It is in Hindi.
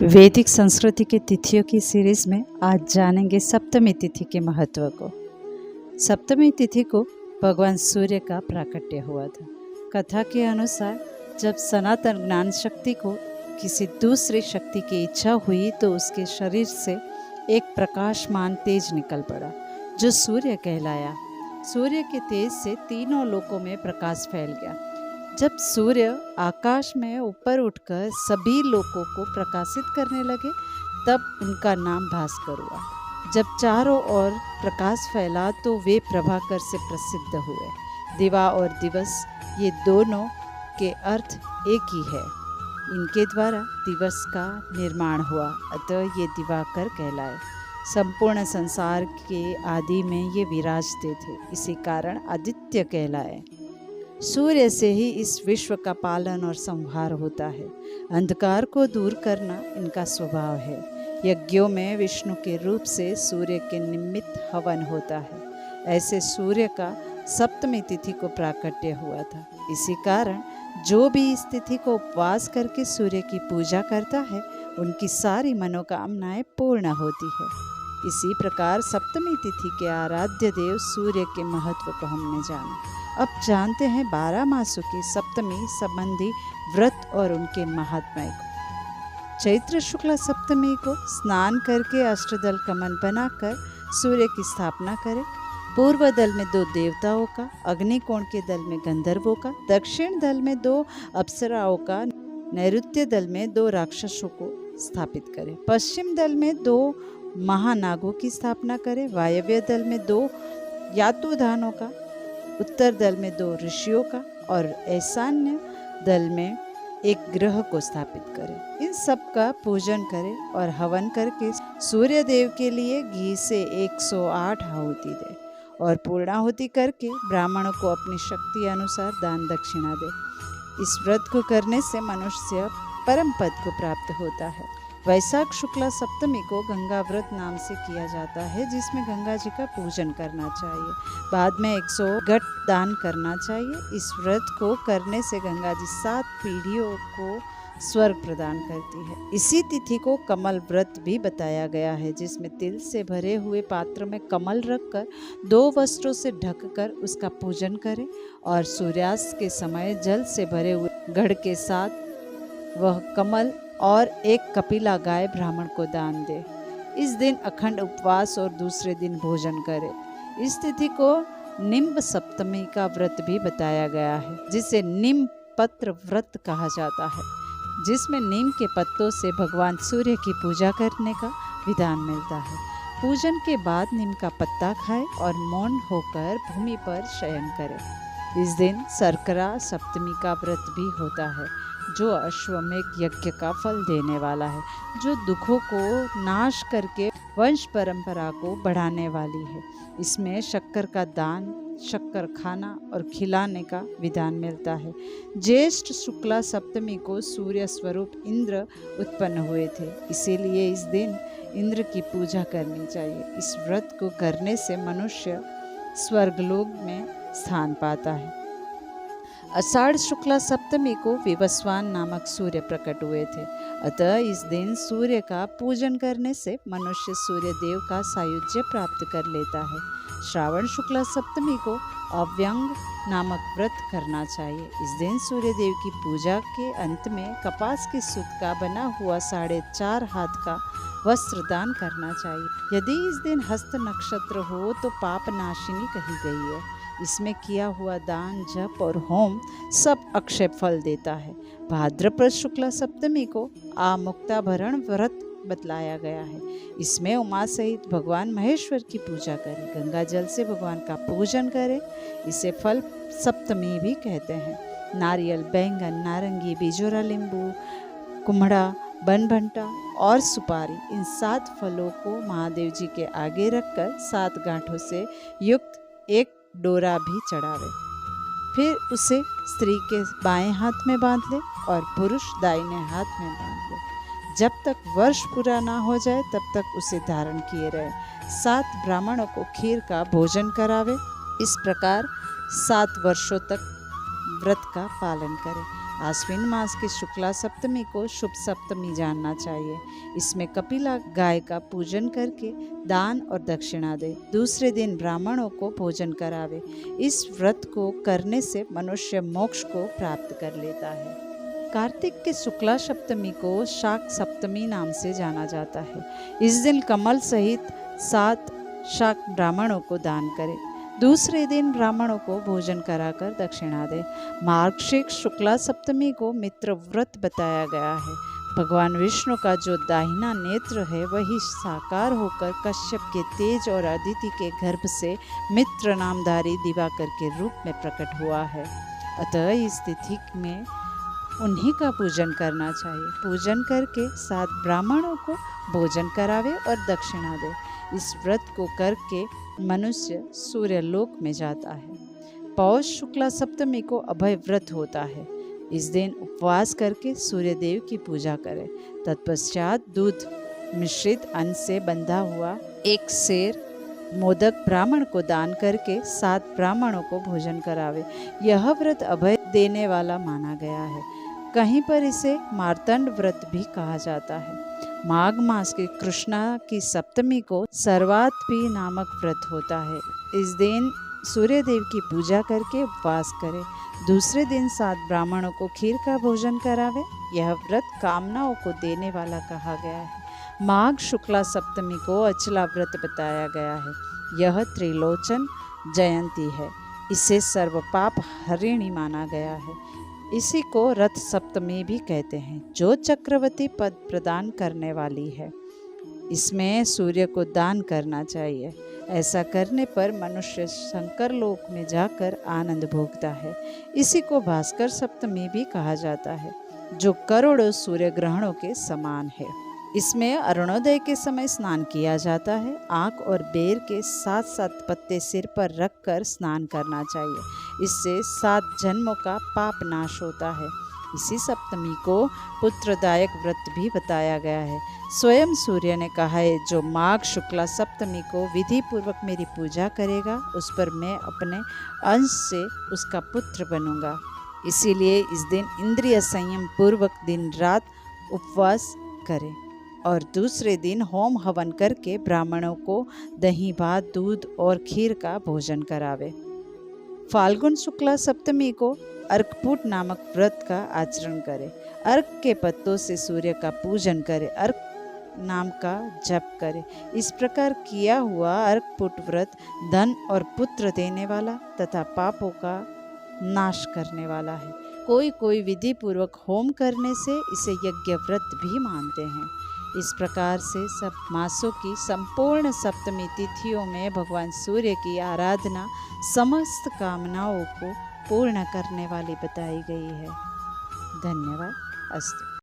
वैदिक संस्कृति की तिथियों की सीरीज में आज जानेंगे सप्तमी तिथि के महत्व को। सप्तमी तिथि को भगवान सूर्य का प्राकट्य हुआ था। कथा के अनुसार जब सनातन ज्ञान शक्ति को किसी दूसरी शक्ति की इच्छा हुई तो उसके शरीर से एक प्रकाशमान तेज निकल पड़ा जो सूर्य कहलाया। सूर्य के तेज से तीनों लोकों में प्रकाश फैल गया। जब सूर्य आकाश में ऊपर उठकर सभी लोकों को प्रकाशित करने लगे तब उनका नाम भास्कर हुआ। जब चारों ओर प्रकाश फैला तो वे प्रभाकर से प्रसिद्ध हुए। दिवा और दिवस ये दोनों के अर्थ एक ही है। इनके द्वारा दिवस का निर्माण हुआ, अतः ये दिवाकर कहलाए। संपूर्ण संसार के आदि में ये विराजते थे, इसी कारण आदित्य कहलाए। सूर्य से ही इस विश्व का पालन और संहार होता है। अंधकार को दूर करना इनका स्वभाव है। यज्ञों में विष्णु के रूप से सूर्य के निमित्त हवन होता है। ऐसे सूर्य का सप्तमी तिथि को प्राकट्य हुआ था। इसी कारण जो भी इस तिथि को उपवास करके सूर्य की पूजा करता है उनकी सारी मनोकामनाएं पूर्ण होती है। इसी प्रकार सप्तमी तिथि के आराध्य देव सूर्य के महत्व को हमने जाना। अब जानते हैं 12 मासों की सप्तमी संबंधी व्रत और उनके महात्म्य को। चैत्र शुक्ला सप्तमी को स्नान करके अष्टदल कमल बनाकर सूर्य की स्थापना करें। पूर्व दल में 2 देवताओं का, अग्निकोण के दल में गंधर्वों का, दक्षिण दल में 2 अप्सराओं का, नैऋत्य दल में 2 राक्षसों को स्थापित करें। पश्चिम दल में 2 महानागों की स्थापना करें। वायव्य दल में 2 यातुधानों का, उत्तर दल में 2 ऋषियों का और ईशान्य दल में 1 ग्रह को स्थापित करें। इन सब का पूजन करें और हवन करके सूर्य देव के लिए घी से 108 आहुति दे और पूर्णाहुति करके ब्राह्मणों को अपनी शक्ति अनुसार दान दक्षिणा दे। इस व्रत को करने से मनुष्य परम पद को प्राप्त होता है। वैशाख शुक्ला सप्तमी को गंगा व्रत नाम से किया जाता है, जिसमें गंगा जी का पूजन करना चाहिए। बाद में 100 घट दान करना चाहिए। इस व्रत को करने से गंगा जी 7 पीढ़ियों को स्वर्ग प्रदान करती है। इसी तिथि को कमल व्रत भी बताया गया है, जिसमें तिल से भरे हुए पात्र में कमल रखकर 2 वस्त्रों से ढककर उसका पूजन करें और सूर्यास्त के समय जल से भरे हुए घड़ के साथ वह कमल और 1 कपिला गाय ब्राह्मण को दान दे। इस दिन अखंड उपवास और दूसरे दिन भोजन करे। इस तिथि को निम्ब सप्तमी का व्रत भी बताया गया है, जिसे नीम पत्र व्रत कहा जाता है, जिसमें नीम के पत्तों से भगवान सूर्य की पूजा करने का विधान मिलता है। पूजन के बाद नीम का पत्ता खाए और मौन होकर भूमि पर शयन करे। इस दिन सर्करा सप्तमी का व्रत भी होता है, जो अश्वमेघ यज्ञ का फल देने वाला है, जो दुखों को नाश करके वंश परंपरा को बढ़ाने वाली है। इसमें शक्कर का दान, शक्कर खाना और खिलाने का विधान मिलता है। ज्येष्ठ शुक्ला सप्तमी को सूर्य स्वरूप इंद्र उत्पन्न हुए थे, इसीलिए इस दिन इंद्र की पूजा करनी चाहिए। इस व्रत को करने से मनुष्य स्वर्गलोक में स्थान पाता है। आषाढ़ शुक्ला सप्तमी को विवस्वान नामक सूर्य प्रकट हुए थे, अतः इस दिन सूर्य का पूजन करने से मनुष्य सूर्य देव का सायुज्य प्राप्त कर लेता है। श्रावण शुक्ला सप्तमी को अव्यंग नामक व्रत करना चाहिए। इस दिन सूर्य देव की पूजा के अंत में कपास के सूत का बना हुआ 4.5 हाथ का वस्त्र दान करना चाहिए। यदि इस दिन हस्त नक्षत्र हो तो पाप नाशिनी कही गई है। इसमें किया हुआ दान, जप और होम सब अक्षय फल देता है। भाद्रपद शुक्ला सप्तमी को आमुक्ताभरण व्रत बतलाया गया है। इसमें उमा सहित भगवान महेश्वर की पूजा करें, गंगा जल से भगवान का पूजन करें। इसे फल सप्तमी भी कहते हैं। नारियल, बैंगन, नारंगी, बिजोरा, नींबू, कुम्हड़ा, बनभंटा और सुपारी, इन 7 फलों को महादेव जी के आगे रखकर 7 गांठों से युक्त एक डोरा भी चढ़ावे। फिर उसे स्त्री के बाएं हाथ में बांध ले और पुरुष दाहिने हाथ में बांध ले। जब तक वर्ष पूरा ना हो जाए तब तक उसे धारण किए रहे। 7 ब्राह्मणों को खीर का भोजन करावे। इस प्रकार 7 वर्षों तक व्रत का पालन करें। आश्विन मास की शुक्ला सप्तमी को शुभ सप्तमी जानना चाहिए। इसमें कपिला गाय का पूजन करके दान और दक्षिणा दे। दूसरे दिन ब्राह्मणों को भोजन करावे। इस व्रत को करने से मनुष्य मोक्ष को प्राप्त कर लेता है। कार्तिक के शुक्ला सप्तमी को शाक सप्तमी नाम से जाना जाता है। इस दिन कमल सहित 7 शाक ब्राह्मणों को दान करें। दूसरे दिन ब्राह्मणों को भोजन कराकर दक्षिणा दे। मार्गशीर्ष शुक्ला सप्तमी को मित्र व्रत बताया गया है। भगवान विष्णु का जो दाहिना नेत्र है वही साकार होकर कश्यप के तेज और अदिति के गर्भ से मित्र नामधारी दिवाकर के रूप में प्रकट हुआ है। अतः इस तिथि में उन्हीं का पूजन करना चाहिए। पूजन करके 7 ब्राह्मणों को भोजन करावे और दक्षिणा दे। इस व्रत को करके मनुष्य सूर्य लोक में जाता है। पौष शुक्ला सप्तमी को अभय व्रत होता है। इस दिन उपवास करके सूर्य देव की पूजा करें। तत्पश्चात दूध मिश्रित अन्न से बंधा हुआ एक सेर मोदक ब्राह्मण को दान करके 7 ब्राह्मणों को भोजन करावे। यह व्रत अभय देने वाला माना गया है। कहीं पर इसे मार्तंड व्रत भी कहा जाता है। माघ मास की कृष्णा की सप्तमी को सर्वात्पी नामक व्रत होता है। इस दिन सूर्य देव की पूजा करके उपवास करें। दूसरे दिन 7 ब्राह्मणों को खीर का भोजन करावे। यह व्रत कामनाओं को देने वाला कहा गया है। माघ शुक्ला सप्तमी को अचला व्रत बताया गया है। यह त्रिलोचन जयंती है। इसे सर्वपाप हरिणी माना गया है। इसी को रथ सप्तमी भी कहते हैं, जो चक्रवर्ती पद प्रदान करने वाली है। इसमें सूर्य को दान करना चाहिए। ऐसा करने पर मनुष्य शंकर लोक में जाकर आनंद भोगता है। इसी को भास्कर सप्तमी भी कहा जाता है, जो करोड़ों सूर्य ग्रहणों के समान है। इसमें अरुणोदय के समय स्नान किया जाता है। आँख और बेर के 7-7 पत्ते सिर पर रखकर स्नान करना चाहिए। इससे 7 जन्मों का पाप नाश होता है। इसी सप्तमी को पुत्रदायक व्रत भी बताया गया है। स्वयं सूर्य ने कहा है, जो माघ शुक्ला सप्तमी को विधि पूर्वक मेरी पूजा करेगा, उस पर मैं अपने अंश से उसका पुत्र बनूंगा। इसीलिए इस दिन इंद्रिय संयम पूर्वक दिन रात उपवास करें और दूसरे दिन होम हवन करके ब्राह्मणों को दही भात दूध और खीर का भोजन करावे। फाल्गुन शुक्ला सप्तमी को अर्कपुट नामक व्रत का आचरण करें। अर्क के पत्तों से सूर्य का पूजन करें। अर्क नाम का जप करें। इस प्रकार किया हुआ अर्कपुट व्रत धन और पुत्र देने वाला तथा पापों का नाश करने वाला है। कोई विधि पूर्वक होम करने से इसे यज्ञ व्रत भी मानते हैं। इस प्रकार से सब मासों की संपूर्ण सप्तमी तिथियों में भगवान सूर्य की आराधना समस्त कामनाओं को पूर्ण करने वाली बताई गई है। धन्यवाद। अस्तु।